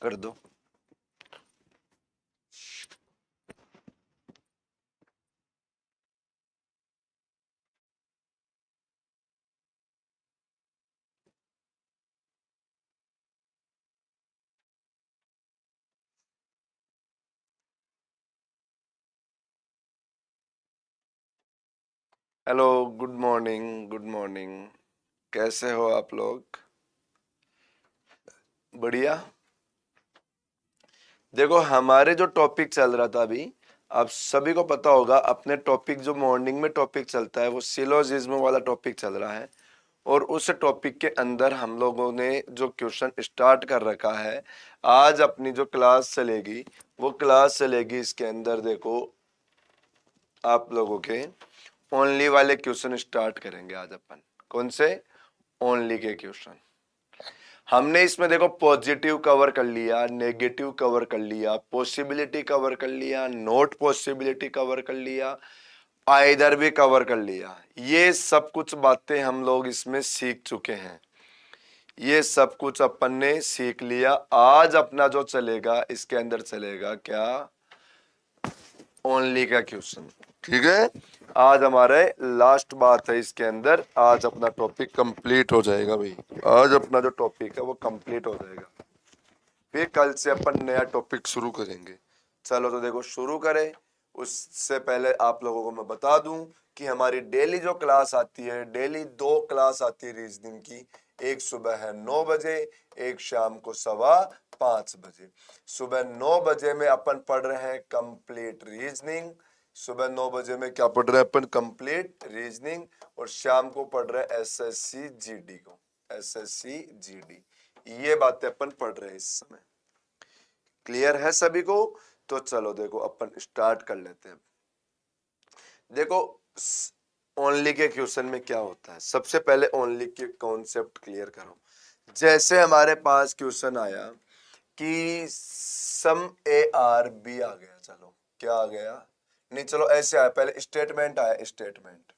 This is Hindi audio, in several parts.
कर दो। Hello, good morning, good morning. कैसे हो आप लोग? बढ़िया। देखो, हमारे जो टॉपिक चल रहा था अभी, आप सभी को पता होगा, अपने टॉपिक जो मॉर्निंग में टॉपिक चलता है वो सिलोजिज्म वाला टॉपिक चल रहा है। और उस टॉपिक के अंदर हम लोगों ने जो क्वेश्चन स्टार्ट कर रखा है, आज अपनी जो क्लास चलेगी वो क्लास चलेगी इसके अंदर। देखो, आप लोगों के ओनली वाले क्वेश्चन स्टार्ट करेंगे आज अपन। कौन से? ओनली के क्वेश्चन। हमने इसमें देखो पॉजिटिव कवर कर लिया, नेगेटिव कवर कर लिया, पॉसिबिलिटी कवर कर लिया, नॉट पॉसिबिलिटी कवर कर लिया, आइदर भी कवर कर लिया। ये सब कुछ बातें हम लोग इसमें सीख चुके हैं। ये सब कुछ अपन ने सीख लिया। आज अपना जो चलेगा इसके अंदर चलेगा क्या? ओनली का क्वेश्चन। ठीक है, आज हमारे लास्ट बात है इसके अंदर। आज अपना टॉपिक कंप्लीट हो जाएगा भाई। आज अपना जो टॉपिक है वो कंप्लीट हो जाएगा। फिर कल से अपन नया टॉपिक शुरू करेंगे। चलो तो देखो, शुरू करें। उससे पहले आप लोगों को मैं बता दूं कि हमारी डेली जो क्लास आती है, डेली 2 क्लास आती है रीजनिंग की। एक सुबह है 9 बजे, एक शाम को 5:15 बजे। सुबह 9 बजे में अपन पढ़ रहे हैं कंप्लीट रीजनिंग। सुबह 9 बजे में क्या पढ़ रहे हैं अपन? Complete reasoning. और शाम को पढ़ रहे हैं एसएससी जीडी को। एसएससी जीडी, ये बातें अपन पढ़ रहे हैं इस समय। क्लियर है सभी को? तो चलो देखो, अपन स्टार्ट कर लेते हैं। देखो, ओनली के क्वेश्चन में क्या होता है, सबसे पहले ओनली के कॉन्सेप्ट क्लियर करो। जैसे हमारे पास क्वेश्चन आया कि सम ए आर बी आ गया। चलो, क्या आ गया? नहीं, चलो ऐसे आया, पहले स्टेटमेंट आया। स्टेटमेंट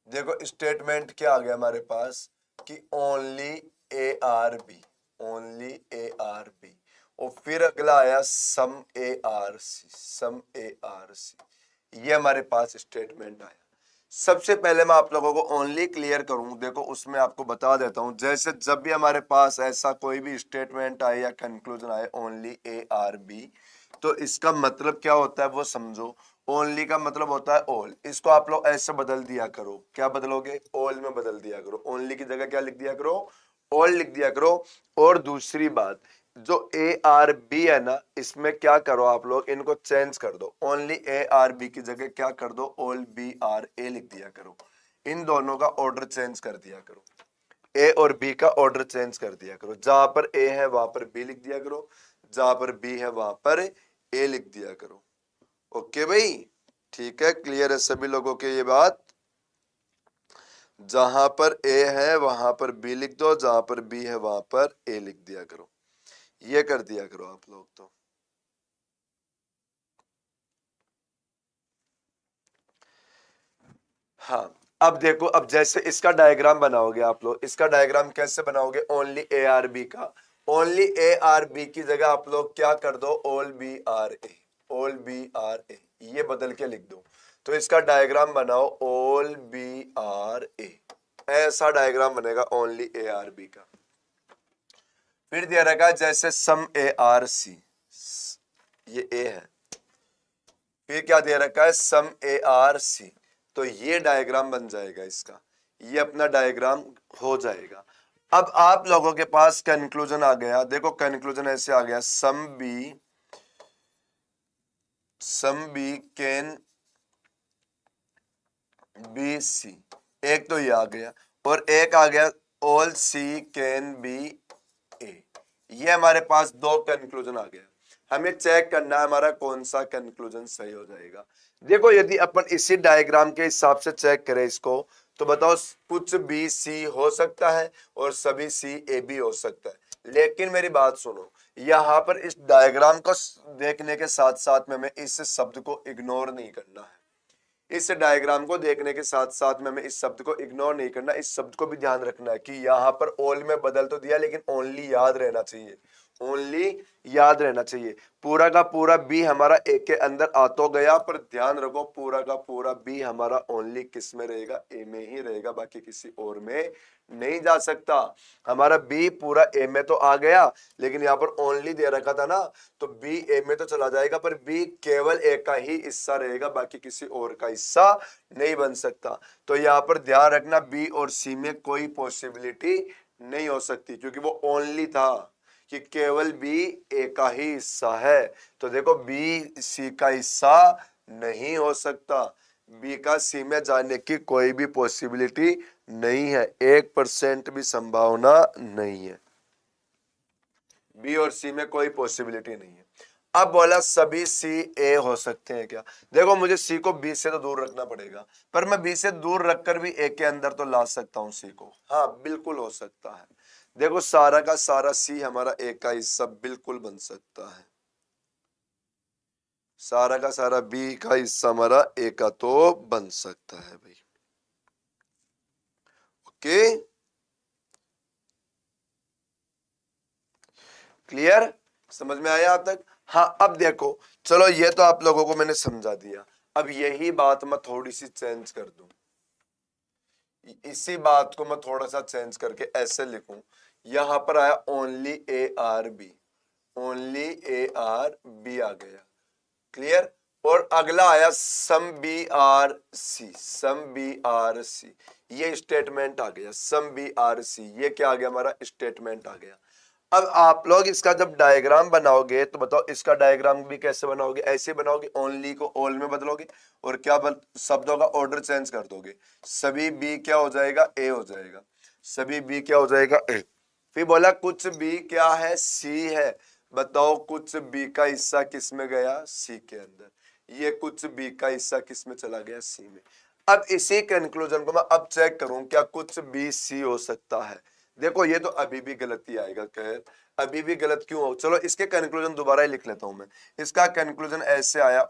देखो, स्टेटमेंट क्या आ गया हमारे पास कि only A are B. Only A are B. और फिर अगला आया सम A R C. Some A R C, ये हमारे पास स्टेटमेंट आया। सबसे पहले मैं आप लोगों को ओनली क्लियर करूं। देखो, उसमें आपको बता देता हूं, जैसे जब भी हमारे पास ऐसा कोई भी स्टेटमेंट आए या कंक्लूजन आए ओनली ए आर बी, तो इसका मतलब क्या होता है वो समझो। ओनली का मतलब होता है ऑल। इसको आप लोग ऐसे बदल दिया करो। क्या बदलोगे? ऑल में बदल दिया करो। ओनली की जगह क्या लिख दिया करो? ऑल लिख दिया करो। और दूसरी बात, जो ए आर बी है ना, इसमें क्या करो आप लोग, इनको चेंज कर दो। ओनली ए आर बी की जगह क्या कर दो? ऑल बी आर ए लिख दिया करो। इन दोनों का ऑर्डर चेंज कर दिया करो। ए और बी का ऑर्डर चेंज कर दिया करो। जहां पर ए है वहां पर बी लिख दिया करो, जहां पर बी है वहां पर ए लिख दिया करो। ओके भाई, ठीक है? क्लियर है सभी लोगों के ये बात? जहां पर ए है वहां पर बी लिख दो, जहां पर बी है वहां पर ए लिख दिया करो। ये कर दिया करो आप लोग तो। हाँ, अब देखो, अब जैसे इसका डायग्राम बनाओगे आप लोग, इसका डायग्राम कैसे बनाओगे? ओनली ए आर बी का, ओनली ए आर बी की जगह आप लोग क्या कर दो? All B are A. All B are A, ये बदल के लिख दो। तो इसका डायग्राम बनाओ ऑल बी आर ए। ऐसा डायग्राम बनेगा ओनली ए आर बी का। फिर दिया रहेगा जैसे सम ए आर सी, ये ए है। फिर क्या दिया रखा है? सम ए आर सी। तो ये डायग्राम बन जाएगा इसका। ये अपना डायग्राम हो जाएगा। अब आप लोगों के पास कंक्लूजन आ गया। देखो, कंक्लूजन ऐसे आ गया, some B can be C. एक तो ये आ गया, और एक आ गया all C can be A. ये हमारे पास 2 कंक्लूजन आ गया। हमें चेक करना है हमारा कौन सा कंक्लूजन सही हो जाएगा। देखो, यदि अपन इसी डायग्राम के हिसाब से चेक करें इसको, तो बताओ, कुछ बी सी हो सकता है और सभी सी ए भी हो सकता है। लेकिन मेरी बात सुनो, यहां पर इस डायग्राम को देखने के साथ साथ में हमें इस शब्द को इग्नोर नहीं करना है। इस डायग्राम को देखने के साथ साथ में हमें इस शब्द को इग्नोर नहीं करना, इस शब्द को भी ध्यान रखना है कि यहाँ पर ऑल में बदल तो दिया लेकिन ओनली याद रहना चाहिए, ओनली याद रहना चाहिए। पूरा का पूरा बी हमारा ए के अंदर आ तो गया, पर ध्यान रखो पूरा का पूरा बी हमारा ओनली किस में रहेगा, ए में ही रहेगा, बाकी किसी और में नहीं जा सकता। हमारा बी पूरा ए में तो आ गया, लेकिन यहाँ पर ओनली दे रखा था ना, तो बी ए में तो चला जाएगा, पर बी केवल ए का ही हिस्सा रहेगा, बाकी किसी और का हिस्सा नहीं बन सकता। तो यहाँ पर ध्यान रखना बी और सी में कोई पॉसिबिलिटी नहीं हो सकती, क्योंकि वो ओनली था कि केवल बी ए का ही हिस्सा है। तो देखो बी सी का हिस्सा नहीं हो सकता, बी का सी में जाने की कोई भी पॉसिबिलिटी नहीं है, 1% भी संभावना नहीं है, बी और सी में कोई पॉसिबिलिटी नहीं है। अब बोला सभी सी ए हो सकते हैं क्या? देखो मुझे सी को बी से तो दूर रखना पड़ेगा, पर मैं बी से दूर रखकर भी ए के अंदर तो ला सकता हूं सी को। हाँ बिल्कुल हो सकता है। देखो सारा का सारा सी हमारा ए का हिस्सा बिल्कुल बन सकता है, सारा का सारा बी का हिस्सा हमारा ए का तो बन सकता है भाई। ओके क्लियर, समझ में आया आप तक? हाँ अब देखो चलो ये तो आप लोगों को मैंने समझा दिया, अब यही बात मैं थोड़ी सी चेंज कर दूं, इसी बात को मैं थोड़ा सा चेंज करके ऐसे लिखूं, यहां पर आया only A are B, only A are B आ गया, क्लियर। और अगला आया some B are C, some B are C, ये स्टेटमेंट आ गया, सम बी आर सी, ये क्या आ गया हमारा स्टेटमेंट आ गया। अब आप लोग इसका जब डायग्राम बनाओगे तो बताओ इसका डायग्राम भी कैसे बनाओगे? ऐसे बनाओगे, ओनली को ऑल में बदलोगे और क्या शब्दों का ऑर्डर चेंज कर दोगे, सभी बी क्या हो जाएगा, ए हो जाएगा, सभी बी क्या हो जाएगा, ए। फिर बोला कुछ बी क्या है, सी है, बताओ कुछ बी का हिस्सा किस में गया, सी के अंदर, ये कुछ बी का हिस्सा किस में चला गया, सी में। अब इसी कंक्लूजन को मैं अब चेक करूं क्या कुछ बी सी हो सकता है? देखो ये तो अभी भी गलती आएगा, खैर अभी भी गलत क्यों हो, चलो इसके कंक्लूजन दोबारा ही लिख लेता हूं मैं। इसका कंक्लूजन ऐसे आया,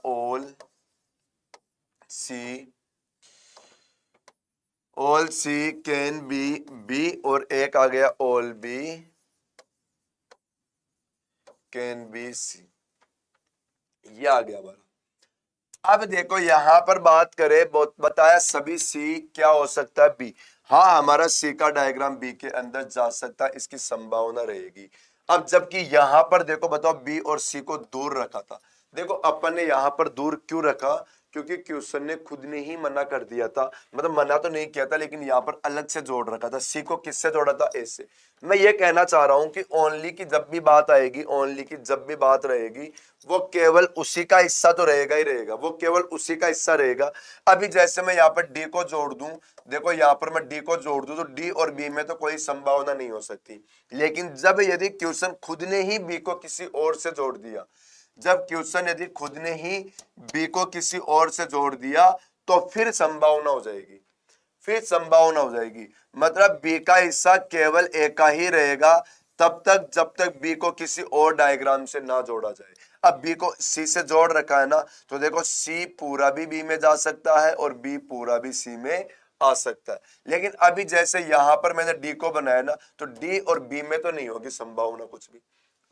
all C can be B, और एक आ गया all B can be C, ये आ गया हमारा। अब देखो यहां पर बात करें, बताया सभी सी क्या हो सकता है, बी। हाँ हमारा सी का डायग्राम बी के अंदर जा सकता है, इसकी संभावना रहेगी। अब जबकि यहां पर देखो बताओ बी और सी को दूर रखा था, देखो अपन ने यहां पर दूर क्यों रखा, क्योंकि क्वेश्चन ने खुद ने ही मना कर दिया था, मतलब मना तो नहीं किया था लेकिन यहाँ पर अलग से जोड़ रखा था, सी को किससे जोड़ा था, ए से। मैं ये कहना चाह रहा हूं कि ओनली की जब भी बात आएगी, ओनली की जब भी बात रहेगी, वो केवल उसी का हिस्सा तो रहेगा ही रहेगा, वो केवल उसी का हिस्सा रहेगा। अभी जैसे मैं यहाँ पर डी को जोड़ दूं, देखो यहाँ पर मैं डी को जोड़ दूं तो डी और बी में तो कोई संभावना नहीं हो सकती, लेकिन जब यदि क्वेश्चन खुद ने ही बी को किसी और से जोड़ दिया, जब क्वेश्चन यदि खुद ने ही बी को किसी और से जोड़ दिया तो फिर संभावना हो जाएगी, फिर संभावना हो जाएगी, मतलब बी का हिस्सा केवल ए का ही रहेगा तब तक जब तक बी को किसी और डायग्राम से ना जोड़ा जाए। अब बी को सी से जोड़ रखा है ना, तो देखो सी पूरा भी बी में जा सकता है और बी पूरा भी सी में आ सकता है, लेकिन अभी जैसे यहां पर मैंने डी को बनाया ना, तो डी और बी में तो नहीं होगी संभावना कुछ भी,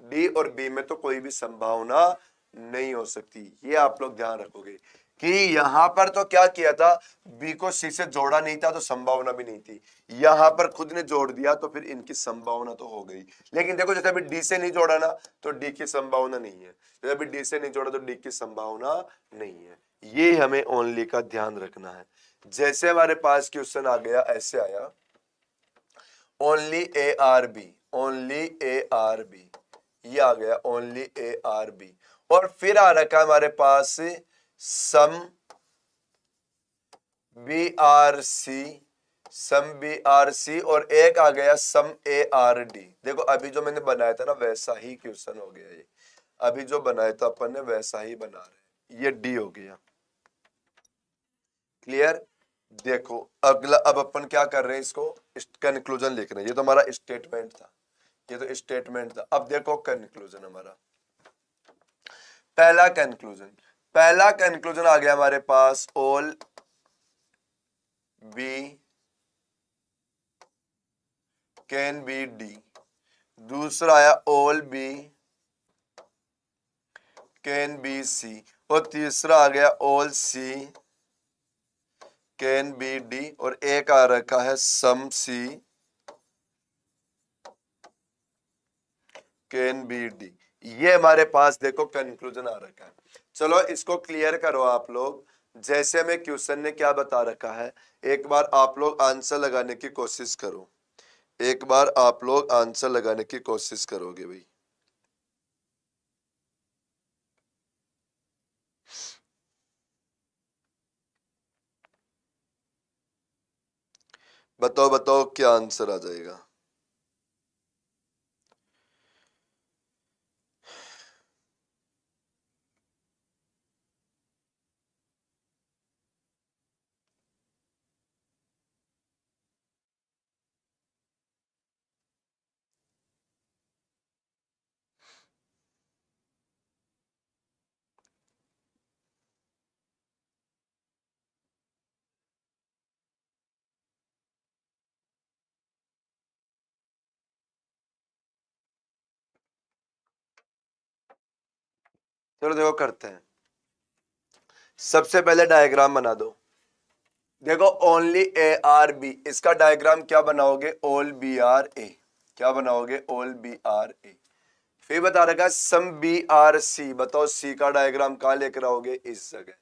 डी और बी में तो कोई भी संभावना नहीं हो सकती, ये आप लोग ध्यान रखोगे कि यहां पर तो क्या किया था, बी को सी से जोड़ा नहीं था तो संभावना भी नहीं थी, यहां पर खुद ने जोड़ दिया तो फिर इनकी संभावना तो हो गई। लेकिन देखो जैसे अभी डी से नहीं जोड़ा ना तो डी की संभावना नहीं है, जैसे अभी डी से नहीं जोड़ा तो डी की संभावना नहीं है, ये हमें ओनली का ध्यान रखना है। जैसे हमारे पास क्वेश्चन आ गया, ऐसे आया only A are B, only A are B, ये आ गया ओनली ए आर बी, और फिर आ रखा है हमारे पास some B are C, some B are C, और एक आ गया सम ए आर डी। देखो अभी जो मैंने बनाया था ना वैसा ही क्वेश्चन हो गया, ये अभी जो बनाया था अपन ने वैसा ही बना रहे हैं, ये डी हो गया, क्लियर। देखो अगला अब अपन क्या कर रहे हैं, इसको कंक्लूजन लिख रहे हैं, ये तो हमारा स्टेटमेंट था, ये तो स्टेटमेंट था। अब देखो कंक्लूजन हमारा, पहला कंक्लूजन आ गया हमारे पास, all B can be D, दूसरा आया all B can be C, और तीसरा आ गया all C can be D, और एक आ रखा है some C can be D. ये हमारे पास देखो कंक्लूजन आ रखा है। चलो इसको क्लियर करो आप लोग। जैसे हमें क्वेश्चन ने क्या बता रखा है, एक बार आप लोग आंसर लगाने की कोशिश करो, एक बार आप लोग आंसर लगाने की कोशिश करोगे भाई। बताओ बताओ क्या आंसर आ जाएगा। चलो देखो करते हैं। सबसे पहले डायग्राम बना दो। देखो ओनली ए आर बी, इसका डायग्राम क्या बनाओगे, ऑल बी आर ए, क्या बनाओगे, ऑल बी आर ए। फिर बता रखा सम बी आर सी, बताओ सी का डायग्राम कहां लेकर आओगे, इस जगह।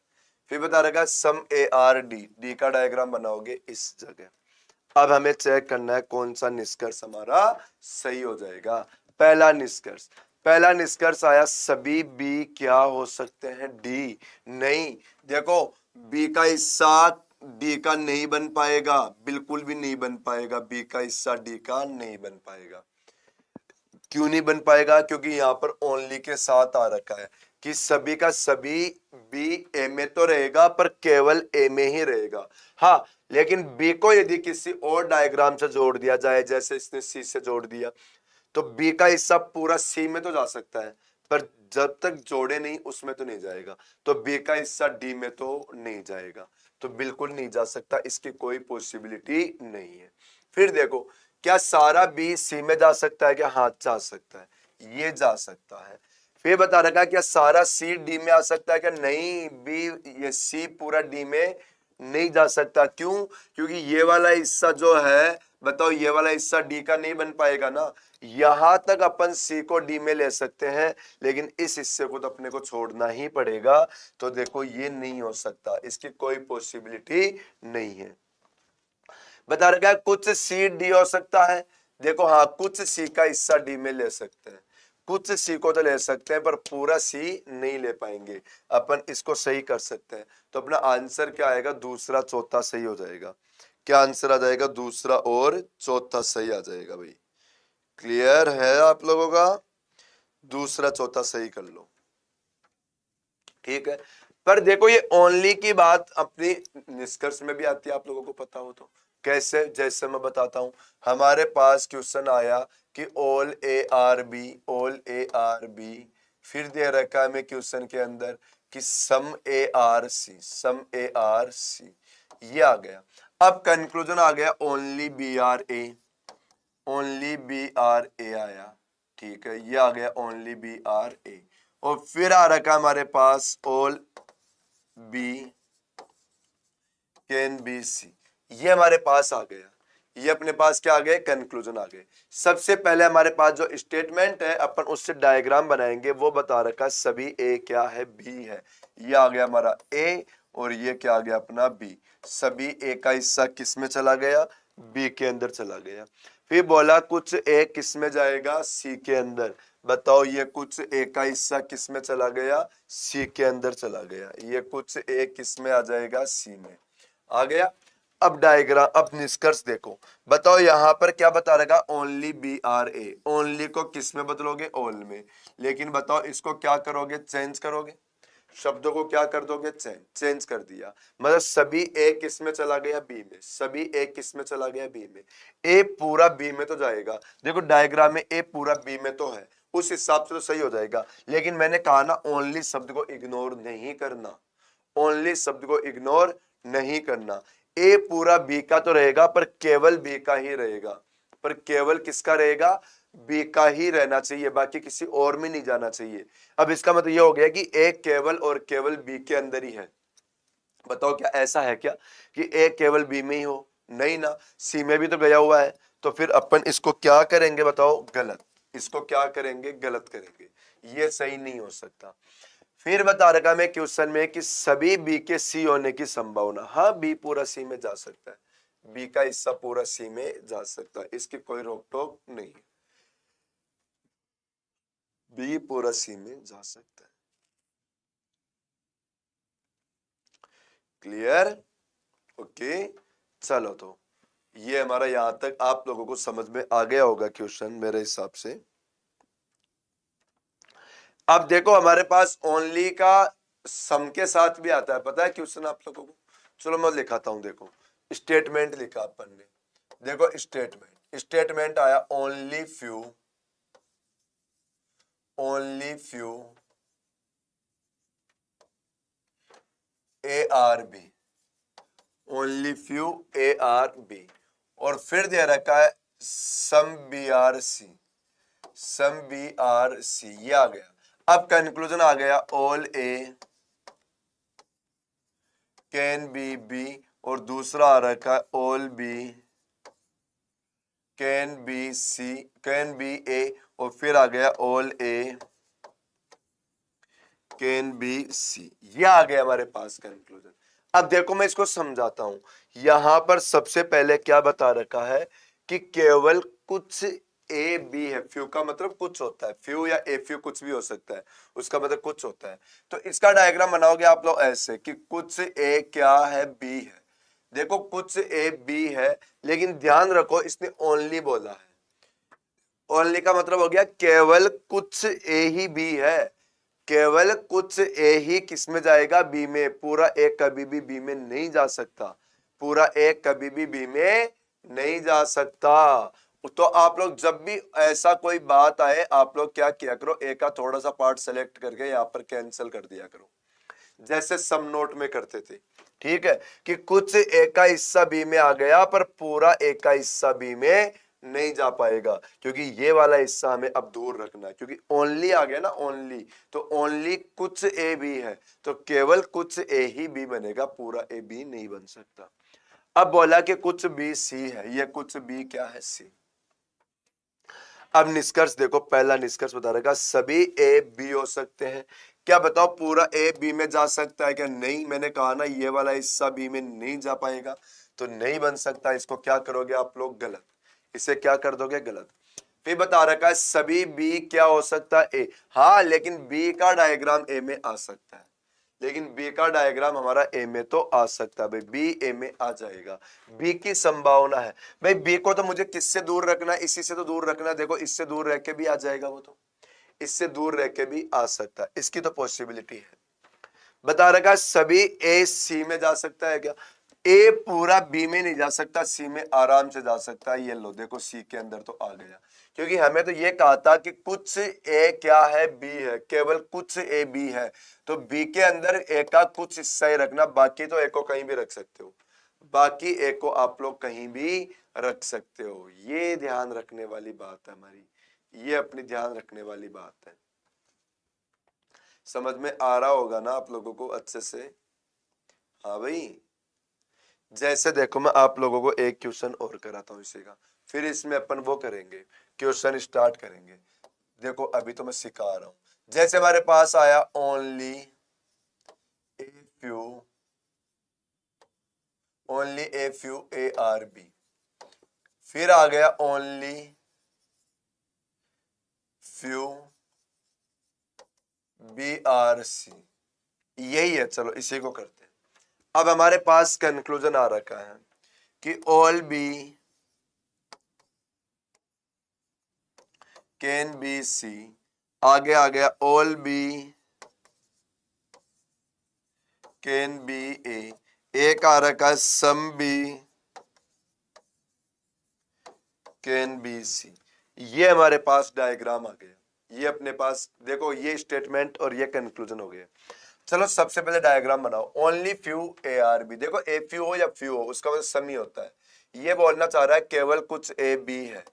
फिर बता रखा सम ए आर डी, डी का डायग्राम बनाओगे इस जगह। अब हमें चेक करना है कौन सा निष्कर्ष हमारा सही हो जाएगा। पहला निष्कर्ष, पहला निष्कर्ष आया सभी बी क्या हो सकते हैं, डी नहीं। देखो बी का हिस्सा डी का नहीं बन पाएगा, बिल्कुल भी नहीं बन पाएगा, बी का हिस्सा डी का नहीं बन पाएगा। क्यों नहीं बन पाएगा, क्योंकि यहां पर ओनली के साथ आ रखा है कि सभी का सभी बी ए में तो रहेगा पर केवल ए में ही रहेगा। हाँ, लेकिन बी को यदि किसी और डायग्राम से जोड़ दिया जाए, जैसे इसने सी से जोड़ दिया, तो बी का हिस्सा पूरा सी में तो जा सकता है, पर जब तक जोड़े नहीं उसमें तो नहीं जाएगा। तो बी का हिस्सा डी में तो नहीं जाएगा, तो बिल्कुल नहीं जा सकता, इसकी कोई पॉसिबिलिटी नहीं है। फिर देखो क्या सारा बी सी में जा सकता है क्या, हाँ जा सकता है, ये जा सकता है। फिर बता रखा है क्या सारा सी डी में आ सकता है क्या, नहीं, बी ये सी पूरा डी में नहीं जा सकता। क्यों, क्योंकि ये वाला हिस्सा जो है, बताओ ये वाला हिस्सा डी का नहीं बन पाएगा ना। यहां तक अपन सी को डी में ले सकते हैं, लेकिन इस हिस्से को तो अपने को छोड़ना ही पड़ेगा। तो देखो ये नहीं हो सकता, इसकी कोई पॉसिबिलिटी नहीं है। बता रखा है कुछ सी डी हो सकता है, देखो हाँ कुछ सी का हिस्सा डी में ले सकते हैं, कुछ सी को तो ले सकते हैं पर पूरा सी नहीं ले पाएंगे। अपन इसको सही कर सकते हैं, तो अपना आंसर क्या आएगा, दूसरा चौथा सही हो जाएगा। क्या आंसर आ जाएगा, दूसरा और चौथा सही आ जाएगा भाई। क्लियर है आप लोगों का, दूसरा चौथा सही कर लो, ठीक है। पर देखो ये ओनली की बात अपनी निष्कर्ष में भी आती है, आप लोगों को पता हो तो कैसे, जैसे मैं बताता हूं। हमारे पास क्वेश्चन आया कि all A are B, all A are B, फिर दे रखा है हमें क्वेश्चन के अंदर कि सम A R C, some A R C, ये आ गया। अब कंक्लूजन आ गया only B are A, only B are A आया, ठीक है, ये आ गया ओनली बी आर ए। और फिर आ रखा हमारे पास all B can be C, ये हमारे पास आ गया। ये अपने पास क्या आ गए, कंक्लूजन आ गए। सबसे पहले हमारे पास जो स्टेटमेंट है अपन उससे डायग्राम बनाएंगे, वो बता रखा है सभी ए क्या है, बी है। ये आ गया हमारा ए, और ये क्या आ गया अपना बी। सभी ए का हिस्सा किस में चला गया, बी के अंदर चला गया। फिर बोला कुछ ए किस में जाएगा, सी के अंदर। बताओ ये कुछ ए का हिस्सा किस में चला गया, सी के अंदर चला गया। ये कुछ ए किस में आ जाएगा, सी में आ गया। अब डायग्राम, अब निष्कर्ष देखो। बताओ यहां पर क्या बता रहेगा, only B are A, only को किस में बदलोगे, ऑल में। लेकिन बताओ इसको क्या करोगे, चेंज करोगे, शब्दों को क्या कर दोगे, चेंज कर दिया। मतलब सभी ए किस में चला गया, बी में, सभी ए किस में चला गया, बी में। ए पूरा बी में तो जाएगा, देखो डायग्राम में ए पूरा बी में तो है, उस हिसाब से तो सही हो जाएगा। लेकिन मैंने कहा ना ओनली शब्द को इग्नोर नहीं करना, ओनली शब्द को इग्नोर नहीं करना। ए पूरा बी का तो रहेगा पर केवल बी का ही रहेगा, पर केवल किसका रहेगा, बी का ही रहना चाहिए, बाकी किसी और में नहीं जाना चाहिए। अब इसका मतलब ये हो गया कि ए केवल और केवल बी के अंदर ही है। बताओ क्या ऐसा है क्या कि ए केवल बी में ही हो, नहीं ना, सी में भी तो गया हुआ है। तो फिर अपन इसको क्या करेंगे बताओ, गलत, इसको क्या करेंगे, गलत करेंगे, ये सही नहीं हो सकता। फिर बता रखा मैं क्वेश्चन में कि सभी बी के सी होने की संभावना, हाँ बी पूरा सी में जा सकता है, बी का हिस्सा पूरा सी में जा सकता है, इसकी कोई रोक टोक नहीं है, बी पूरा सी में जा सकता है। Clear, okay. चलो तो ये हमारा यहां तक आप लोगों को समझ में आ गया होगा क्वेश्चन मेरे हिसाब से। अब देखो हमारे पास ओनली का सम के साथ भी आता है, पता है क्वेश्चन आप लोगों को। चलो मैं लिखाता हूं, देखो स्टेटमेंट लिखा अपन ने, देखो स्टेटमेंट आया only few A are B, only few A are B, और फिर दे रखा है some B are C, some B are C, ये आ गया। अब कंक्लूजन आ गया all A can be B, और दूसरा आ रखा है all B can be C, can be A, और फिर आ गया all A can be C, ये आ गया हमारे पास कंक्लूजन। अब देखो मैं इसको समझाता हूं, यहां पर सबसे पहले क्या बता रखा है कि केवल कुछ ए बी है, फ्यू का मतलब कुछ होता है, फ्यू या ए फ्यू कुछ भी हो सकता है, उसका मतलब कुछ होता है। तो इसका डायग्राम बनाओगे आप लोग ऐसे कि कुछ ए क्या है, बी है। देखो कुछ ए बी है, लेकिन ध्यान रखो इसने ओनली बोला है, ओनली का मतलब हो गया केवल कुछ ए ही बी है, केवल कुछ ए ही किस में जाएगा, बी में, पूरा ए कभी भी बी में नहीं जा सकता, पूरा ए कभी भी बी में नहीं जा सकता। तो आप लोग जब भी ऐसा कोई बात आए, आप लोग क्या किया करो, ए का थोड़ा सा पार्ट सेलेक्ट करके यहाँ पर कैंसिल कर दिया करो, जैसे सम नोट में करते थे, ठीक है, कि कुछ ए का हिस्सा बी में आ गया पर पूरा ए का हिस्सा बी में नहीं जा पाएगा, क्योंकि ये वाला हिस्सा हमें अब दूर रखना है, क्योंकि ओनली आ गया ना, ओनली, तो ओनली कुछ ए बी है, तो केवल कुछ ए ही बी बनेगा, पूरा ए बी नहीं बन सकता। अब बोला कि कुछ बी सी है, ये कुछ बी क्या है, सी। अब निष्कर्ष देखो, पहला निष्कर्ष बता रहेगा सभी ए बी हो सकते हैं। क्या बताओ पूरा ए बी में जा सकता है क्या, नहीं, मैंने कहा ना ये वाला हिस्सा बी में नहीं जा पाएगा, तो नहीं बन सकता। इसको क्या करोगे आप लोग, गलत, इसे क्या कर दोगे, गलत। फिर बता रखा है सभी बी क्या हो सकता है, ए, हाँ लेकिन बी का डायग्राम ए में आ सकता है, लेकिन बी का डायग्राम हमारा ए में तो आ सकता है भाई, बी ए में आ जाएगा, बी की संभावना है भाई। बी को तो मुझे किससे दूर रखना है, इसी से तो दूर रखना है, देखो इससे दूर रह के भी आ जाएगा, वो तो इससे दूर रह के भी आ सकता है, इसकी तो पॉसिबिलिटी है। बता रखा है सभी ए सी में जा सकता है क्या, ए पूरा बी में नहीं जा सकता, सी में आराम से जा सकता है। ये लो देखो सी के अंदर तो आ गया, क्योंकि हमें तो ये कहा था कि कुछ ए क्या है, बी है, केवल कुछ ए बी है, तो बी के अंदर ए का कुछ हिस्सा ही रखना, बाकी तो ए को कहीं भी रख सकते हो, बाकी ए को आप लोग कहीं भी रख सकते हो। ये ध्यान रखने वाली बात है हमारी, ये अपनी ध्यान रखने वाली बात है। समझ में आ रहा होगा ना आप लोगों को अच्छे से, हाँ भाई। जैसे देखो मैं आप लोगों को एक क्वेश्चन और कराता हूं इसी का, फिर इसमें अपन वो करेंगे, क्वेश्चन स्टार्ट करेंगे। देखो अभी तो मैं सिखा रहा हूं, जैसे हमारे पास आया only a few, only a few A are B, फिर आ गया only few B are C, यही है, चलो इसी को करते हैं। अब हमारे पास कंक्लूजन आ रखा है कि all B can be C, आगे आ गया all B can be A, एक आ रखा है some B can be C, ये हमारे पास डायग्राम आ गया, ये अपने पास देखो, ये स्टेटमेंट और ये कंक्लूजन हो गया। चलो सबसे पहले डायग्राम बनाओ। Only few A are B, देखो ए फ्यू हो या फ्यू हो उसका मतलब सम ही होता है। ये बोलना चाह रहा है केवल कुछ ए बी है,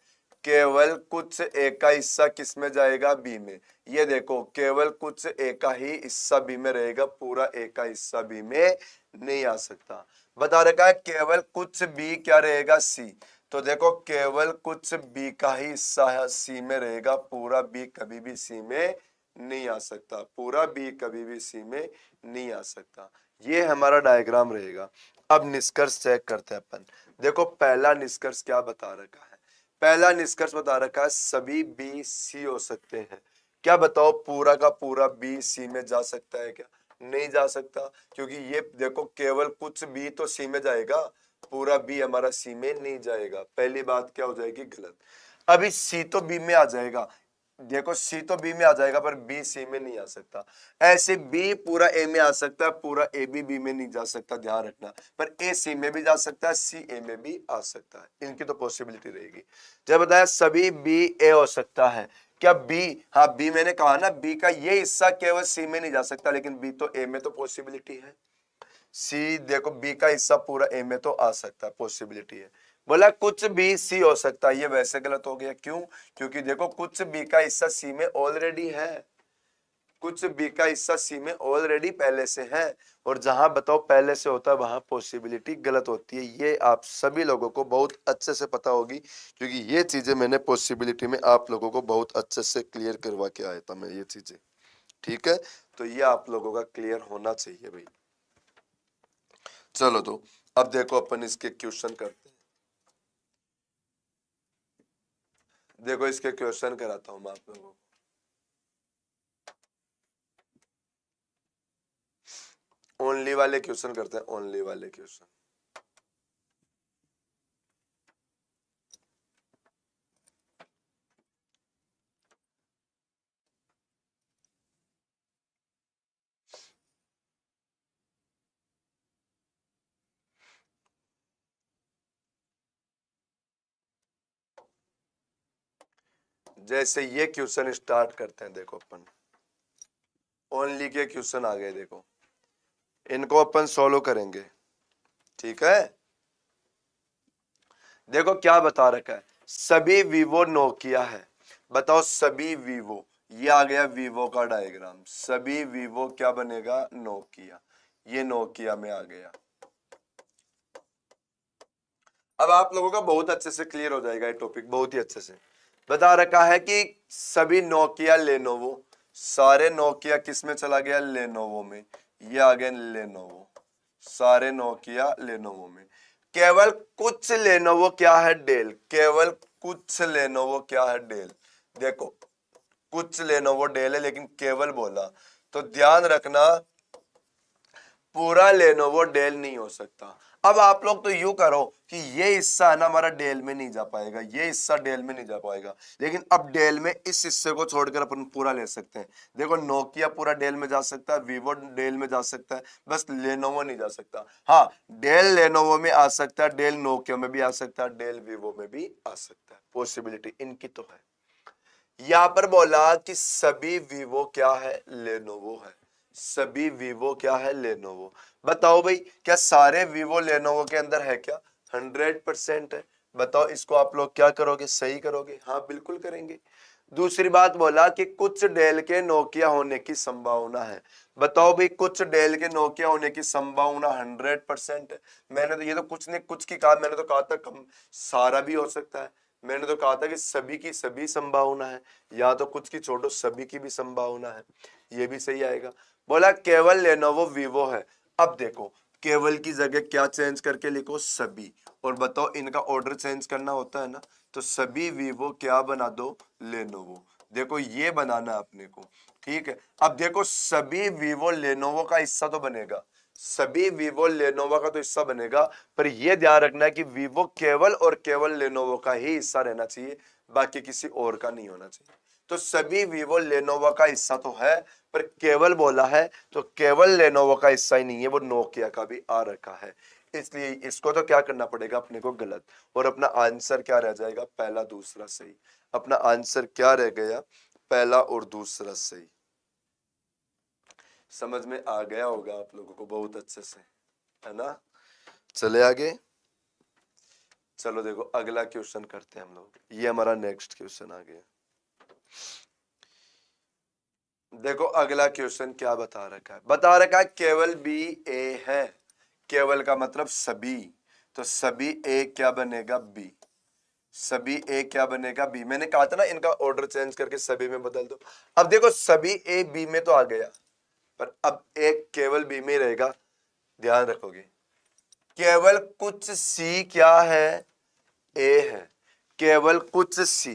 केवल कुछ ए का हिस्सा किस में जाएगा, बी में। ये देखो केवल कुछ ए का ही हिस्सा बी में रहेगा, पूरा ए का हिस्सा बी में नहीं आ सकता। बता रखा है केवल कुछ बी क्या रहेगा, सी। तो देखो केवल कुछ बी का ही हिस्सा है सी में रहेगा, पूरा बी कभी भी सी में नहीं आ सकता, पूरा बी कभी भी सी में नहीं आ सकता। ये हमारा डायग्राम रहेगा। अब निष्कर्ष चेक करते हैं अपन। देखो पहला निष्कर्ष क्या बता रखा है, पहला निष्कर्ष बता रखा है सभी बी सी हो सकते हैं। क्या बताओ पूरा का पूरा बी सी में जा सकता है क्या, नहीं जा सकता, क्योंकि ये देखो केवल कुछ बी तो सी में जाएगा, पूरा बी हमारा सी में नहीं जाएगा। पहली बात क्या हो जाएगी, गलत। अभी सी तो बी में आ जाएगा, देखो सी तो बी में आ जाएगा पर बी सी में नहीं आ सकता। ऐसे बी पूरा ए में आ सकता है, पूरा ए भी बी में नहीं जा सकता, ध्यान रखना। पर ए सी में भी जा सकता है, सी ए में भी आ सकता है, इनकी तो पॉसिबिलिटी रहेगी। जब बताया सभी बी ए हो सकता है, क्या बी, हाँ बी मैंने कहा ना बी का ये हिस्सा केवल सी में नहीं जा सकता, लेकिन बी तो ए में तो पॉसिबिलिटी है। सी देखो बी का हिस्सा पूरा ए में तो आ सकता है, पॉसिबिलिटी है। बोला कुछ बी सी हो सकता है, ये वैसे गलत हो गया, क्यों, क्योंकि देखो कुछ बी का हिस्सा सी में ऑलरेडी है, कुछ बी का हिस्सा सी में ऑलरेडी पहले से है, और जहां बताओ पहले से होता है वहां पॉसिबिलिटी गलत होती है। ये आप सभी लोगों को बहुत अच्छे से पता होगी, क्योंकि ये चीजें मैंने पॉसिबिलिटी में आप लोगों को बहुत अच्छे से क्लियर करवा के आया था मैं ये चीजें, ठीक है। तो ये आप लोगों का क्लियर होना चाहिए भाई। चलो तो अब देखो अपन इसके क्वेश्चन करते हैं। देखो इसके क्वेश्चन कराता हूं मैं आप लोगों को। ओनली वाले क्वेश्चन करते हैं, ओनली वाले क्वेश्चन। जैसे ये क्वेश्चन स्टार्ट करते हैं, देखो अपन ओनली के क्वेश्चन आ गए, देखो इनको अपन सोल्व करेंगे, ठीक है। देखो क्या बता रखा है, सभी वीवो नोकिया है। बताओ सभी वीवो, ये आ गया वीवो का डायग्राम, सभी वीवो क्या बनेगा, नोकिया, ये नोकिया में आ गया। अब आप लोगों का बहुत अच्छे से क्लियर हो जाएगा ये टॉपिक, बहुत ही अच्छे से बता रखा है कि सभी नोकिया लेनोवो, सारे नोकिया किस में चला गया, लेनोवो में। ये आ गया लेनोवो, सारे नोकिया लेनोवो में। केवल कुछ लेनोवो क्या है, डेल, केवल कुछ लेनोवो क्या है, डेल। देखो कुछ लेनोवो डेल है, लेकिन केवल बोला तो ध्यान रखना पूरा लेनोवो डेल नहीं हो सकता। अब आप लोग तो यूं करो कि ये हिस्सा है ना हमारा डेल में नहीं जा पाएगा, ये हिस्सा डेल में नहीं जा पाएगा, लेकिन अब डेल में इस हिस्से को छोड़कर अपन पूरा ले सकते हैं। देखो नोकिया पूरा डेल में जा सकता है, वीवो डेल में जा सकता है, बस लेनोवो नहीं जा सकता। हाँ डेल लेनोवो में आ सकता है, डेल नोकिया में भी आ सकता है, डेल वीवो में भी आ सकता है, पॉसिबिलिटी इनकी तो है। यहां पर बोला कि सभी वीवो क्या है, लेनोवो है, सभी वीवो क्या है, लेनोवो। बताओ भाई क्या सारे वीवो लेनोवो के अंदर है क्या, 100% है। बताओ इसको आप लोग क्या करोगे, सही करोगे, हाँ बिल्कुल करेंगे। दूसरी बात बोला कि कुछ डेल के नोकिया होने की संभावना है। बताओ भाई कुछ डेल के नोकिया होने की संभावना 100% है। मैंने तो ये तो कुछ नहीं कुछ की कहा, मैंने तो कहा था कम सारा भी हो सकता है। मैंने तो कहा था कि सभी की सभी संभावना है, या तो कुछ की छोड़ो सभी की भी संभावना है, ये भी सही आएगा। बोला केवल लेनोवो वीवो है। अब देखो केवल की जगह क्या चेंज करके लिखो, सभी, और बताओ इनका ऑर्डर चेंज करना होता है ना, तो सभी वीवो क्या बना दो, लेनोवो। देखो ये बनाना अपने को, ठीक है। अब देखो सभी वीवो लेनोवो का हिस्सा तो बनेगा, सभी वीवो लेनोवो का तो हिस्सा बनेगा, पर यह ध्यान रखना है कि वीवो केवल और केवल लेनोवो का ही हिस्सा रहना चाहिए, बाकी किसी और का नहीं होना चाहिए। तो सभी वीवो लेनोवो का हिस्सा तो है, पर केवल बोला है तो केवल लेनोवो का हिस्सा ही नहीं है, वो नोकिया का भी आ रखा है। इसलिए इसको तो क्या करना पड़ेगा अपने को, गलत, और अपना आंसर क्या रह जाएगा, पहला दूसरा सही। अपना आंसर क्या रह गया, पहला और दूसरा सही। समझ में आ गया होगा आप लोगों को बहुत अच्छे से, है ना। चले आगे, चलो देखो अगला क्वेश्चन करते हैं हम लोग। ये हमारा नेक्स्ट क्वेश्चन आ गया। देखो अगला क्वेश्चन क्या बता रखा है, बता रखा है केवल बी ए है। केवल का मतलब सभी, तो सभी ए क्या बनेगा, बी। सभी ए क्या बनेगा, बी। मैंने कहा था ना इनका ऑर्डर चेंज करके सभी में बदल दो। अब देखो सभी ए बी में तो आ गया, पर अब एक केवल बी में रहेगा। ध्यान रखोगे, केवल कुछ सी क्या है, ए है। केवल कुछ सी,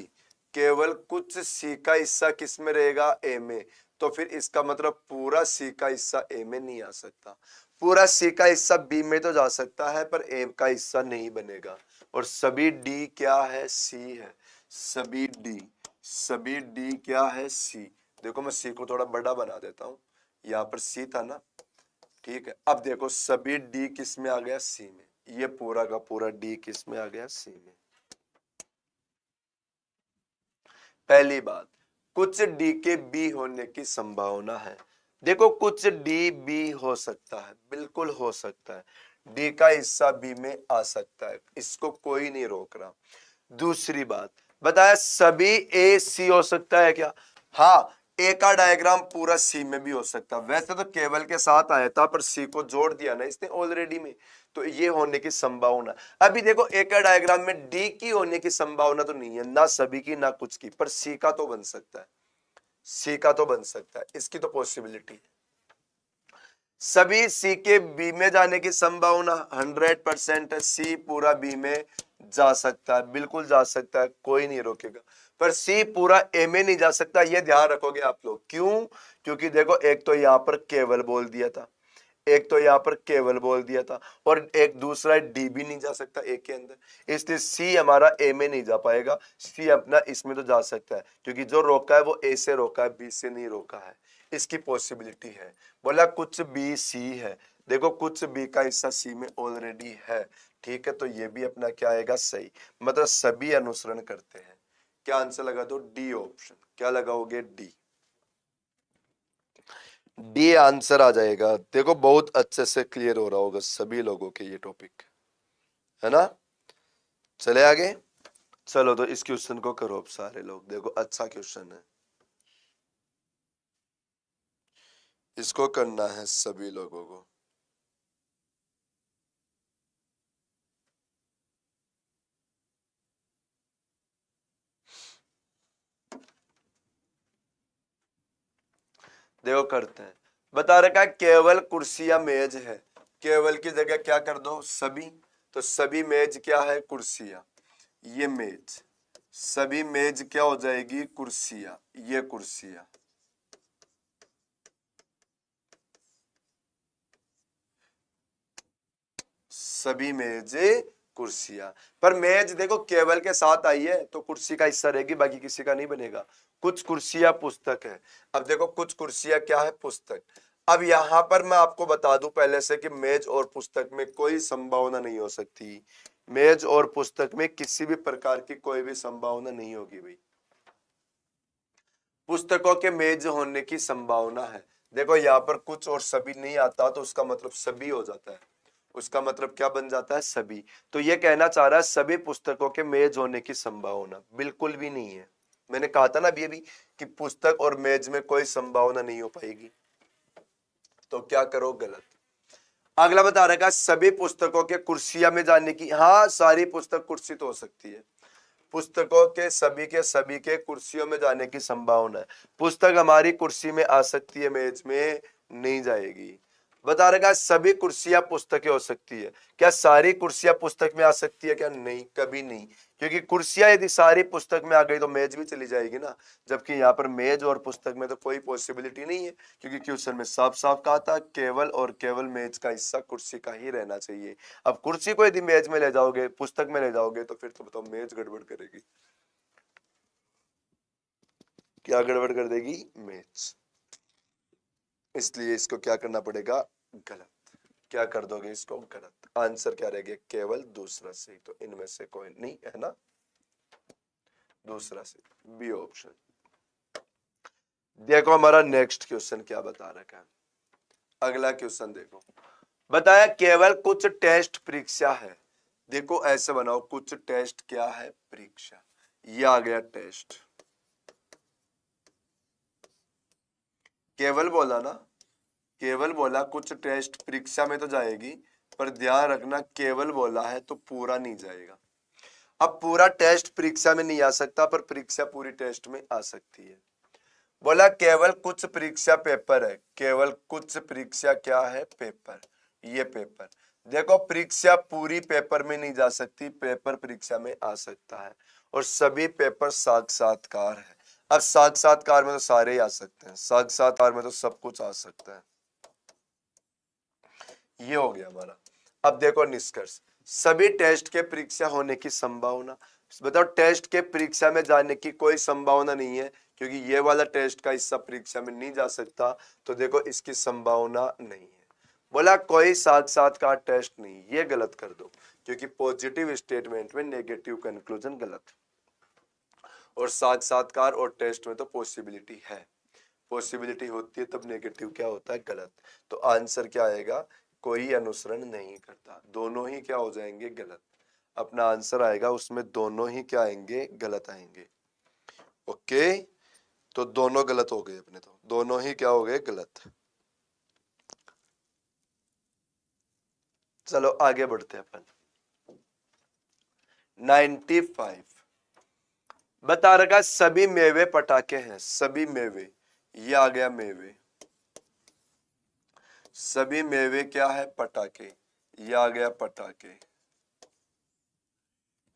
केवल कुछ सी का हिस्सा किस में रहेगा, ए में। तो फिर इसका मतलब पूरा सी का हिस्सा ए में नहीं आ सकता। पूरा सी का हिस्सा बी में तो जा सकता है, पर ए का हिस्सा नहीं बनेगा। और सभी डी क्या है, सी है। सभी डी, सभी डी क्या है, सी। देखो मैं सी को थोड़ा बड़ा बना देता हूं, यहां पर सी था ना, ठीक है। अब देखो सभी डी किस में आ गया, सी में। ये पूरा का पूरा डी किस में आ गया, सी में। पहली बात, कुछ डी के बी होने की संभावना है। देखो कुछ डी बी हो सकता है, बिल्कुल हो सकता है। डी का हिस्सा बी में आ सकता है, इसको कोई नहीं रोक रहा। दूसरी बात बताया, सभी ए सी हो सकता है क्या, हाँ। ए का डायग्राम पूरा सी में भी हो सकता है। वैसे तो केवल के साथ आया था, पर सी को जोड़ दिया ना इसने ऑलरेडी में, तो ये होने की संभावना। अभी देखो ए का डायग्राम में डी की होने की संभावना तो नहीं है, ना सभी की ना कुछ की, पर सी का तो बन सकता है। सी का तो बन सकता है, इसकी तो पॉसिबिलिटी है। सभी सी के बी में जाने की संभावना 100% है। सी पूरा बी में जा सकता है, बिल्कुल जा सकता है, कोई नहीं रोकेगा। पर सी पूरा ए में नहीं जा सकता, ये ध्यान रखोगे आप लोग। क्यों, क्योंकि देखो एक तो यहां पर केवल बोल दिया था, एक तो यहां पर केवल बोल दिया था, और एक दूसरा डी भी नहीं जा सकता ए के अंदर। इसलिए सी हमारा ए में नहीं जा पाएगा। सी अपना इसमें तो जा सकता है, क्योंकि जो रोका है वो ए से रोका है, बी से नहीं रोका है। इसकी पॉसिबिलिटी है। बोला कुछ बी सी है, देखो कुछ बी का हिस्सा सी में ऑलरेडी है, ठीक है। तो ये भी अपना क्या आएगा, सही। मतलब सभी अनुसरण करते हैं। क्या आंसर लगा दो, डी ऑप्शन। क्या लगाओगे, डी। डी आंसर आ जाएगा। देखो बहुत अच्छे से क्लियर हो रहा होगा सभी लोगों के ये टॉपिक, है ना। चले आगे, चलो तो इस क्वेश्चन को करो अब सारे लोग। देखो अच्छा क्वेश्चन है, इसको करना है सभी लोगों को। देखो करते हैं। बता रखा है केवल कुर्सी या मेज है। केवल की जगह क्या कर दो, सभी। तो सभी मेज क्या है, कुर्सियां। ये मेज, सभी मेज क्या हो जाएगी, कुर्सियां। ये कुर्सियां, सभी मेज कुर्सियां। पर मेज देखो केवल के साथ आई है, तो कुर्सी का हिस्सा रहेगी, बाकी किसी का नहीं बनेगा। कुछ कुर्सियां पुस्तक है। अब देखो कुछ कुर्सियां क्या है, पुस्तक। अब यहां पर मैं आपको बता दूं पहले से कि मेज और पुस्तक में कोई संभावना नहीं हो सकती। मेज और पुस्तक में किसी भी प्रकार की कोई भी संभावना नहीं होगी भाई। पुस्तकों के मेज होने की संभावना है। देखो यहाँ पर कुछ और सभी नहीं आता, तो उसका मतलब सभी हो जाता है। उसका मतलब क्या बन जाता है, सभी। तो ये कहना चाह रहा है सभी पुस्तकों के मेज होने की संभावना बिल्कुल भी नहीं है। मैंने कहा था ना अभी अभी कि पुस्तक और मेज में कोई संभावना नहीं हो पाएगी। तो क्या करो, गलत। अगला बता रहा है सभी पुस्तकों के कुर्सियां में जाने की, हाँ सारी पुस्तक कुर्सी तो हो सकती है। पुस्तकों के सभी के कुर्सियों में जाने की संभावना है। पुस्तक हमारी कुर्सी में आ सकती है, मेज में नहीं जाएगी। बता रखा सभी कुर्सियां पुस्तकें हो सकती है। क्या सारी कुर्सियां पुस्तक में आ सकती है क्या, नहीं, कभी नहीं। क्योंकि कुर्सियां यदि सारी पुस्तक में आ गई तो मेज भी चली जाएगी ना। जबकि यहाँ पर मेज और पुस्तक में तो कोई पॉसिबिलिटी नहीं है, क्योंकि क्वेश्चन में साफ साफ कहा था केवल और केवल मेज का हिस्सा कुर्सी का ही रहना चाहिए। अब कुर्सी को यदि मेज में ले जाओगे, पुस्तक में ले जाओगे, तो फिर तो बताओ मेज गड़बड़ करेगी। क्या गड़बड़ कर देगी, मेज। इसलिए इसको क्या करना पड़ेगा, गलत। क्या कर दोगे इसको, गलत। आंसर क्या रहेगा, केवल दूसरा सही। तो इनमें से कोई नहीं, है ना, दूसरा सही, बी ऑप्शन। देखो हमारा नेक्स्ट क्वेश्चन क्या बता रखा है। अगला क्वेश्चन देखो, बताया केवल कुछ टेस्ट परीक्षा है। देखो ऐसे बनाओ, कुछ टेस्ट क्या है, परीक्षा। ये आ गया टेस्ट, केवल बोला ना, केवल बोला, कुछ टेस्ट परीक्षा में तो जाएगी, पर ध्यान रखना केवल बोला है तो पूरा नहीं जाएगा। अब पूरा टेस्ट परीक्षा में नहीं आ सकता, पर परीक्षा पूरी टेस्ट में आ सकती है। बोला केवल कुछ परीक्षा पेपर है, केवल कुछ परीक्षा क्या है, पेपर। ये पेपर देखो, परीक्षा पूरी पेपर में नहीं जा सकती, पेपर परीक्षा में आ सकता है, और सभी पेपर साक्षात्कार है। अब साक्षात्कार में तो सारे ही आ सकते हैं, साक्षात्कार में तो सब कुछ आ सकता है। ये हो गया हमारा। अब देखो निष्कर्ष, सभी टेस्ट के परीक्षा होने की संभावना, बताओ टेस्ट के परीक्षा में जाने की कोई संभावना नहीं है, क्योंकि ये वाला टेस्ट का हिस्सा परीक्षा में नहीं जा सकता, तो देखो इसकी संभावना नहीं है। बोला कोई साक्षात्कार टेस्ट नहीं, ये गलत कर दो, क्योंकि पॉजिटिव स्टेटमेंट में नेगेटिव कंक्लूजन गलत, और साक्षात्कार और टेस्ट में तो पॉसिबिलिटी है, पॉसिबिलिटी होती है तब नेगेटिव क्या होता है, गलत। तो आंसर क्या आएगा, कोई अनुसरण नहीं करता, दोनों ही क्या हो जाएंगे, गलत। अपना आंसर आएगा उसमें दोनों ही क्या आएंगे, गलत आएंगे। ओके, तो दोनों गलत हो गए अपने, तो दोनों ही क्या हो गए, गलत। चलो आगे बढ़ते हैं अपन। 95 बता रखा सभी मेवे पटाखे हैं, सभी मेवे, ये आ गया मेवे, सभी मेवे क्या है, पटाखे, ये आ गया पटाखे।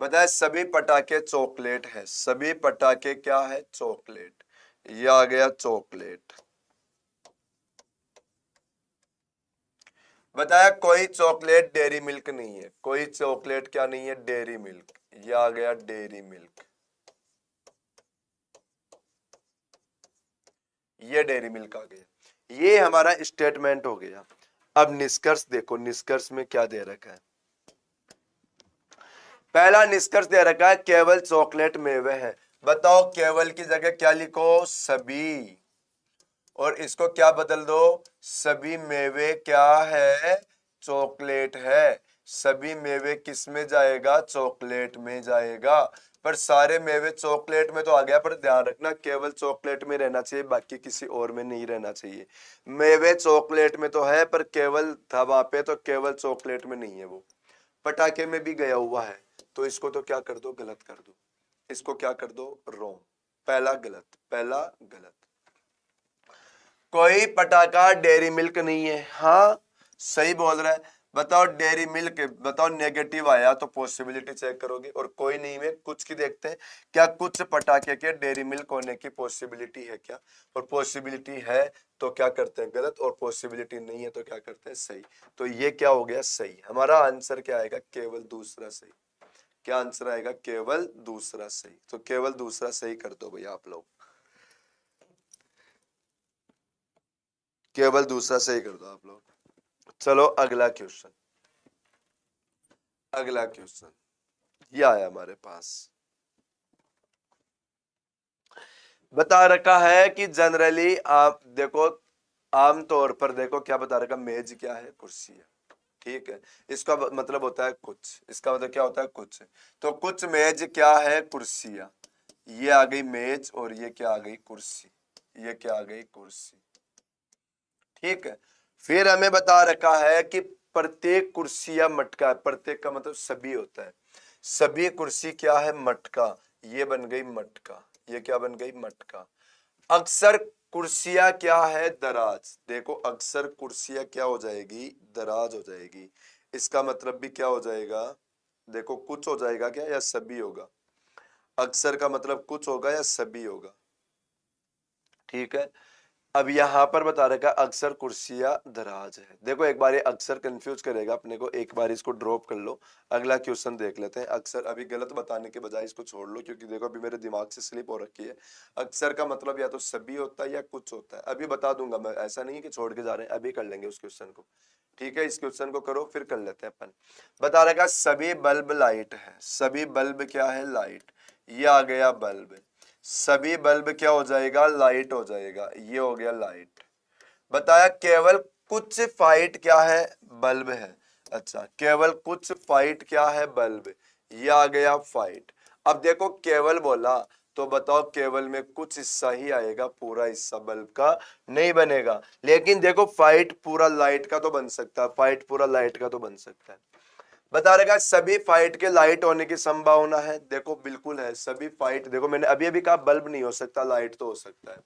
बताए सभी पटाखे चॉकलेट है, सभी पटाखे क्या है, चॉकलेट, ये आ गया चॉकलेट। बताया कोई चॉकलेट डेयरी मिल्क नहीं है, कोई चॉकलेट क्या नहीं है, डेयरी मिल्क, ये आ गया डेयरी मिल्क, ये डेयरी मिल्क आ गया। ये हमारा स्टेटमेंट हो गया। अब निष्कर्ष देखो, निष्कर्ष में क्या दे रखा है। पहला निष्कर्ष दे रखा है केवल चॉकलेट मेवे है। बताओ केवल की जगह क्या लिखो, सभी, और इसको क्या बदल दो, सभी मेवे क्या है, चॉकलेट है। सभी मेवे किस में जाएगा, चॉकलेट में जाएगा। पर सारे मेवे चॉकलेट में तो आ गया, पर ध्यान रखना केवल चॉकलेट में रहना चाहिए, बाकी किसी और में नहीं रहना चाहिए। मेवे चॉकलेट में तो है, पर केवल था वहां पे, तो केवल चॉकलेट में नहीं है वो, पटाखे में भी गया हुआ है, तो इसको तो क्या कर दो, गलत कर दो, इसको क्या कर दो, रॉन्ग, पहला गलत, पहला गलत। कोई पटाखा डेयरी मिल्क नहीं है, हाँ सही बोल रहा है। बताओ डेयरी मिल्क, बताओ नेगेटिव आया तो पॉसिबिलिटी चेक करोगे, और कोई नहीं में कुछ की देखते हैं, क्या कुछ पटाखे के डेयरी मिल्क होने की पॉसिबिलिटी है क्या, और पॉसिबिलिटी है तो क्या करते हैं, गलत, और पॉसिबिलिटी नहीं है तो क्या करते हैं, सही। तो ये क्या हो गया, सही। हमारा आंसर क्या आएगा, केवल दूसरा सही। क्या आंसर आएगा, केवल दूसरा सही। तो केवल दूसरा सही कर दो भैया आप लोग, केवल दूसरा सही कर दो आप लोग। चलो अगला क्वेश्चन, अगला क्वेश्चन ये आया हमारे पास। बता रखा है कि जनरली आप देखो, आमतौर पर देखो क्या बता रखा, मेज क्या है, कुर्सी है, ठीक है। इसका मतलब होता है कुछ, इसका मतलब क्या होता है, कुछ। तो कुछ मेज क्या है, कुर्सियां, ये आ गई मेज, और ये क्या आ गई, कुर्सी, ये क्या आ गई, कुर्सी, ठीक है। फिर हमें बता रखा है कि प्रत्येक कुर्सी या मटका, प्रत्येक का मतलब सभी होता है, सभी कुर्सी क्या है, मटका, ये बन गई मटका, ये क्या बन गई, मटका। अक्सर कुर्सियां क्या है, दराज, देखो अक्सर कुर्सियां क्या हो जाएगी, दराज हो जाएगी। इसका मतलब भी क्या हो जाएगा, देखो कुछ हो जाएगा क्या, या सभी होगा। अक्सर का मतलब कुछ होगा या सभी होगा, ठीक है। अब यहां पर बता रखा अक्सर कुर्सियां दराज है। देखो एक बार ये अक्सर कंफ्यूज करेगा अपने को, एक बार इसको ड्रॉप कर लो, अगला क्वेश्चन देख लेते हैं। अक्सर अभी गलत बताने के बजाय इसको छोड़ लो, क्योंकि देखो अभी मेरे दिमाग से स्लिप हो रखी है। अक्सर का मतलब या तो सभी होता है या कुछ होता है, अभी बता दूंगा मैं, ऐसा नहीं है कि छोड़ के जा रहे हैं, अभी कर लेंगे उस क्वेश्चन को, ठीक है। इस क्वेश्चन को करो फिर कर लेते हैं अपन। बता रखा सभी बल्ब लाइट है, सभी बल्ब क्या है, लाइट, ये आ गया बल्ब, सभी बल्ब क्या हो जाएगा, लाइट हो जाएगा, ये हो गया लाइट। बताया केवल कुछ फाइट क्या है, बल्ब है। अच्छा, केवल कुछ फाइट क्या है, बल्ब। ये आ गया फाइट। अब देखो केवल बोला तो बताओ केवल में कुछ हिस्सा ही आएगा, पूरा हिस्सा बल्ब का नहीं बनेगा। लेकिन देखो फाइट पूरा लाइट का तो बन सकता है, फाइट पूरा लाइट का तो बन सकता है। बता रहेगा सभी फाइट के लाइट होने की संभावना है। देखो बिल्कुल है, सभी फाइट, देखो मैंने अभी अभी कहा बल्ब नहीं हो सकता, लाइट तो हो सकता है।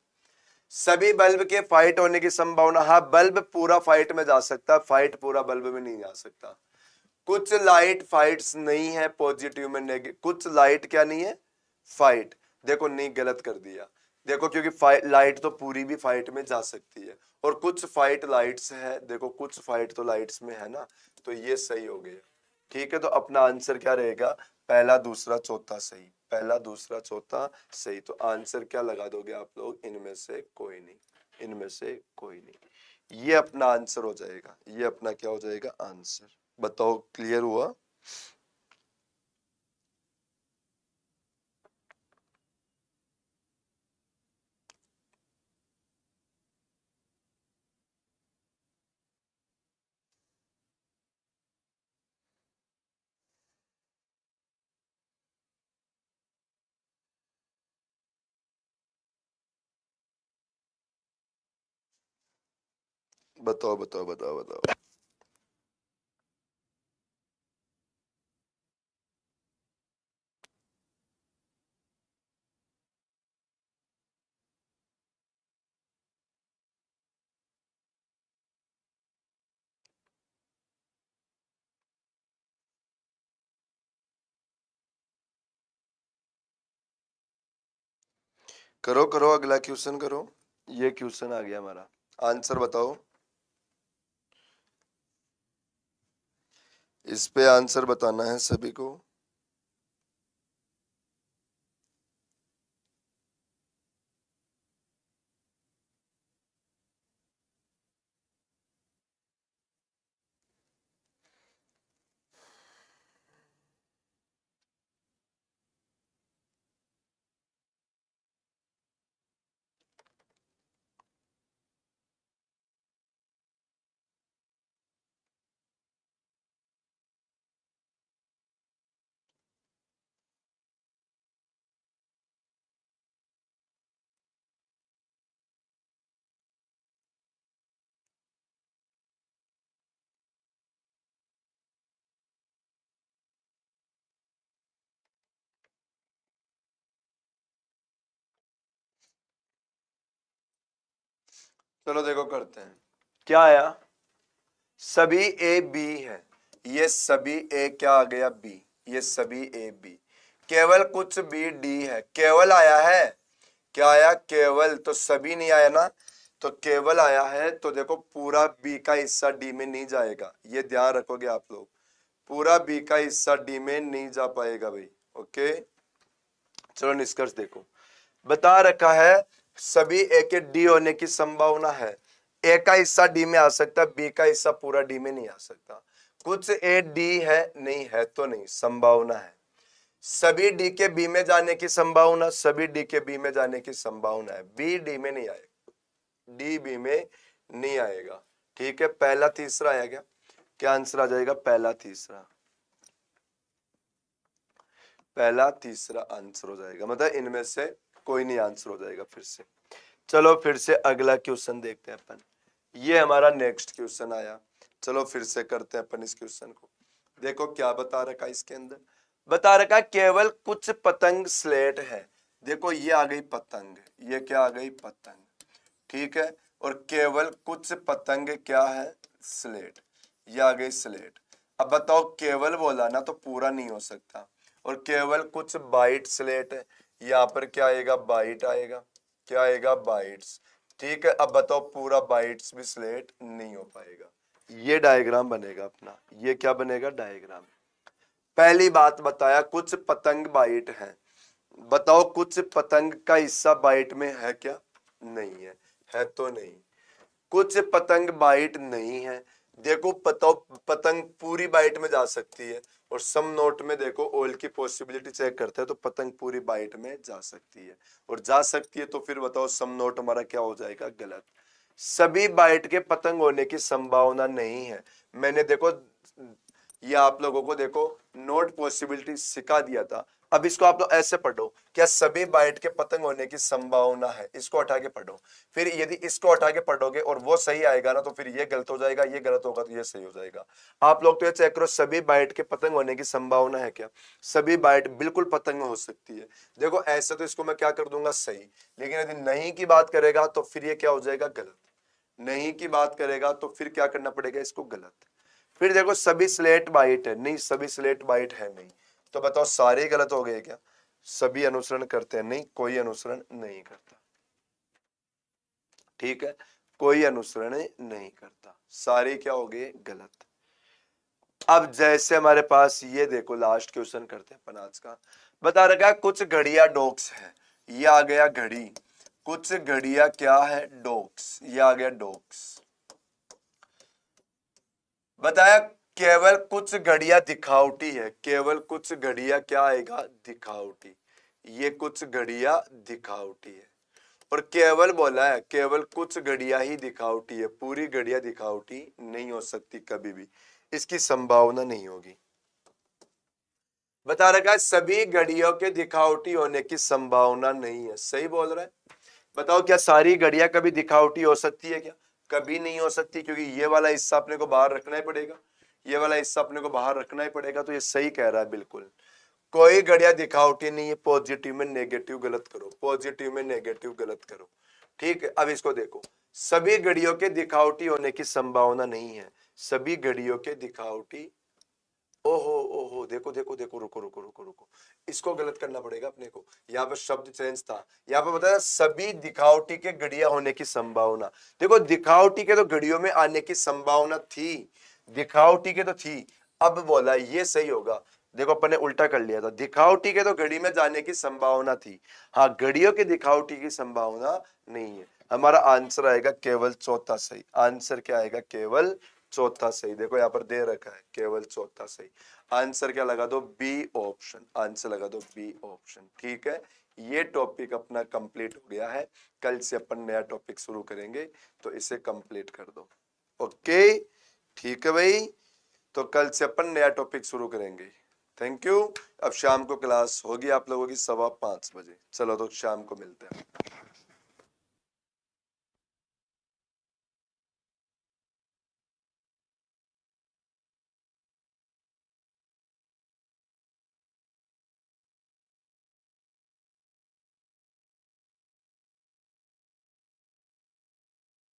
सभी बल्ब के फाइट होने की संभावना, हाँ बल्ब पूरा फाइट में जा सकता है, फाइट पूरा बल्ब में नहीं जा सकता। कुछ लाइट फाइट्स नहीं है, पॉजिटिव में नेगेटिव, कुछ लाइट क्या नहीं है, फाइट। देखो नहीं, गलत कर दिया। देखो क्योंकि लाइट तो पूरी भी फाइट में जा सकती है, और कुछ फाइट लाइट्स है, देखो कुछ फाइट तो लाइट्स में है ना, तो ये सही हो गया। ठीक है, तो अपना आंसर क्या रहेगा, पहला दूसरा चौथा सही, पहला दूसरा चौथा सही। तो आंसर क्या लगा दोगे आप लोग, इनमें से कोई नहीं, इनमें से कोई नहीं। ये अपना आंसर हो जाएगा, ये अपना क्या हो जाएगा, आंसर। बताओ क्लियर हुआ। बताओ बताओ बताओ बताओ। करो करो, अगला क्वेश्चन करो। ये क्वेश्चन आ गया हमारा, आंसर बताओ। इस पे आंसर बताना है सभी को। चलो देखो करते हैं, क्या आया, सभी ए बी है, ये सभी ए क्या आ गया, बी, ये सभी ए बी, केवल कुछ बी डी है, केवल आया है, क्या आया, केवल, तो सभी नहीं आया ना, तो केवल आया है, तो देखो पूरा बी का हिस्सा डी में नहीं जाएगा, ये ध्यान रखोगे आप लोग, पूरा बी का हिस्सा डी में नहीं जा पाएगा भाई। ओके, चलो निष्कर्ष देखो, बता रखा है सभी ए के डी होने की संभावना है, ए का हिस्सा डी में आ सकता है, बी का हिस्सा पूरा डी में नहीं आ सकता, कुछ ए डी है, नहीं है तो नहीं, संभावना है, सभी डी के बी में जाने की संभावना, सभी डी के बी में जाने की संभावना है, बी डी में नहीं आएगा, डी बी में नहीं आएगा। ठीक है, पहला तीसरा आएगा, क्या आंसर आ जाएगा, पहला तीसरा, पहला तीसरा आंसर हो जाएगा, मतलब इनमें से कोई नहीं आंसर हो जाएगा फिर से। चलो फिर से अगला क्वेश्चन देखते हैं अपन, ये हमारा नेक्स्ट क्वेश्चन आया, चलो फिर से करते हैं अपन इस क्वेश्चन को। देखो क्या बता रखा है इसके अंदर, बता रखा है केवल कुछ पतंग स्लेट है, देखो ये आ गई पतंग, ये क्या आ गई पतंग, ठीक है, और केवल कुछ पतंग क्या है, स्लेट, ये आ गई स्लेट। अब बताओ केवल बोला ना तो पूरा नहीं हो सकता, और केवल कुछ बाइट स्लेट है, यहाँ पर क्या आएगा, बाइट आएगा, क्या आएगा, बाइट्स। ठीक है, अब बताओ पूरा बाइट्स भी स्लेट नहीं हो पाएगा, ये डायग्राम बनेगा अपना, ये क्या बनेगा, डायग्राम। पहली बात बताया कुछ पतंग बाइट है, बताओ कुछ पतंग का हिस्सा बाइट में है क्या, नहीं है तो नहीं, कुछ पतंग बाइट नहीं है, देखो बताओ पतंग पूरी बाइट में जा सकती है, और सम नोट में देखो ऑल की पॉसिबिलिटी चेक करते हैं तो पतंग पूरी बाइट में जा सकती है, और जा सकती है तो फिर बताओ सम नोट हमारा क्या हो जाएगा, गलत। सभी बाइट के पतंग होने की संभावना नहीं है। मैंने देखो ये आप लोगों को देखो नोट पॉसिबिलिटी सिखा दिया था। अब इसको आप लोग ऐसे पढ़ो, क्या सभी बाइट के पतंग होने की संभावना है, इसको हटा के पढ़ो। फिर यदि इसको हटा के पढ़ोगे और वो सही आएगा ना, तो फिर ये गलत हो जाएगा, ये गलत होगा तो ये सही हो जाएगा। आप लोग तो ये चेक करो, सभी बाइट के पतंग होने की संभावना है क्या? सभी बाइट बिल्कुल पतंग हो सकती है। देखो ऐसे तो इसको मैं क्या कर दूंगा सही, लेकिन यदि नहीं की बात करेगा तो फिर ये क्या हो जाएगा गलत। नहीं की बात करेगा तो फिर क्या करना पड़ेगा इसको गलत। फिर देखो सभी स्लेट बाइट है, नहीं सभी स्लेट बाइट है नहीं, तो बताओ सारे गलत हो गए क्या? सभी अनुसरण करते हैं, नहीं कोई अनुसरण नहीं करता। ठीक है, कोई अनुसरण नहीं करता, सारे क्या हो गए गलत। अब जैसे हमारे पास ये देखो लास्ट क्वेश्चन करते हैं अपन आज का। बता रखा है कुछ घड़ियां डॉग्स है, ये आ गया घड़ी। कुछ घड़ियां क्या है डॉग्स, ये आ गया डॉग्स। बताया केवल कुछ घड़ियां दिखावटी है, केवल कुछ घड़ियां क्या आएगा दिखावटी। ये कुछ घड़ियां दिखावटी है, और केवल बोला है केवल कुछ घड़ियां ही दिखावटी है, पूरी घड़ियां दिखावटी नहीं हो सकती कभी भी, इसकी संभावना नहीं होगी। बता रखा है सभी घड़ियों के दिखावटी होने की संभावना नहीं है, सही बोल रहा है। बताओ क्या सारी घड़ियां कभी दिखावटी हो सकती है क्या? कभी नहीं हो सकती, क्योंकि ये वाला हिस्सा अपने को बाहर रखना ही पड़ेगा, ये वाला हिस्सा अपने को बाहर रखना ही पड़ेगा। तो ये सही कह रहा है बिल्कुल, कोई घड़ियां दिखावटी नहीं है। पॉजिटिव में नेगेटिव गलत करो, पॉजिटिव में नेगेटिव गलत करो। ठीक है, अब इसको देखो, सभी घड़ियों के दिखावटी होने की संभावना नहीं है, सभी घड़ियों के दिखावटी। ओहो ओहो, देखो देखो देखो, रुको रुको रुको रुको, इसको गलत करना पड़ेगा अपने को। यहाँ पे शब्द चेंज था, यहाँ पे बताया सभी दिखावटी के घड़ियां होने की संभावना। देखो दिखावटी के तो घड़ियों में आने की संभावना थी, दिखावटी के तो थी। अब बोला ये सही होगा, देखो अपन ने उल्टा कर लिया था, दिखावटी के तो घड़ी में जाने की संभावना थी, हाँ घड़ियों के दिखावटी की संभावना नहीं है। हमारा आंसर आएगा केवल चौथा सही। आंसर क्या आएगा? केवल चौथा सही। देखो यहाँ पर दे रखा है केवल चौथा सही। आंसर क्या लगा दो? B option. आंसर लगा दो बी ऑप्शन। ठीक है, ये टॉपिक अपना कंप्लीट हो गया है। कल से अपन नया टॉपिक शुरू करेंगे, तो इसे कंप्लीट कर दो। ओके ठीक है भाई, तो कल से अपन नया टॉपिक शुरू करेंगे। Thank you. अब शाम को क्लास होगी आप लोगों की 5:15 बजे। चलो तो शाम को मिलते हैं।